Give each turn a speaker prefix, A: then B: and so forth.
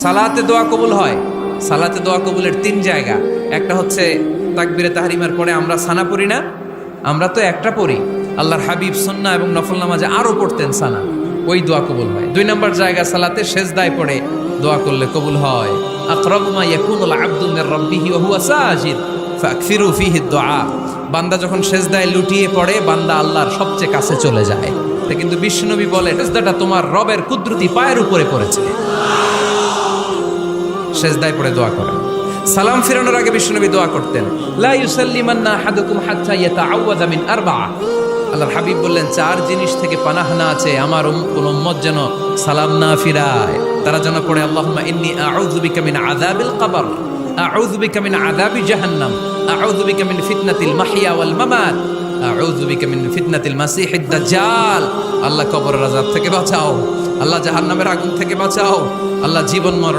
A: সালাতে দোয়া কবুল হয়। সালাতে দোয়া কবুলের তিন জায়গা। একটা হচ্ছে তাকবীরে তাহরিমার পরে আমরা সানা পড়ি না, আমরা তো একটা পড়ি। আল্লাহর হাবিব সুন্নাহ এবং নফল নামাজে আরো পড়তেন সানা, ওই দোয়া কবুল হয়। দুই নম্বর জায়গা সালাতে সেজদায় পড়ে দোয়া করলে কবুল হয়। আকরাবু মা ইয়াকুনুল আবদু মির রাব্বিহি ওয়া হুয়া সাজিদ ফাকসিরু ফীহি দুআ। বান্দা যখন সেজদায় লুটিয়ে পড়ে, বান্দা আল্লাহর সবচেয়ে কাছে চলে যায়। তা কিন্তু বিশ্বনবী বলে, সেজদাটা তোমার রবের কুদরতি পায়ের উপরে পড়েছে। সেজদায় পড়ে দোয়া করেন। সালাম ফিরানোর আগে বিশ্বনবী দোয়া করতেন, লা ইউসাল্লিমান্না আহাদুকুম হাত্তা ইয়াতাআওয়াযা মিন আরবা'a। আল্লাহর হাবিব বললেন, চার জিনিস থেকে পানাহ না আছে আমার কোন উম্মত যেন সালাম না ফিরায়। তারা যেন পড়ে, আল্লাহুম্মা ইন্নী আউযু বিকা মিন আযাবিল কবর, আউযু বিকা মিন আযাবি জাহান্নাম, আউযু বিকা মিন ফিতনাতিল মাহইয়া ওয়াল মামাত, আউযু বিকা মিন ফিতনাতিল মাসিহিদ দাজ্জাল। আল্লাহ কবরের আযাব থেকে বাঁচাও, আল্লাহ জাহান্নামের আগুন থেকে বাঁচাও, আল্লাহ জীবন মরণ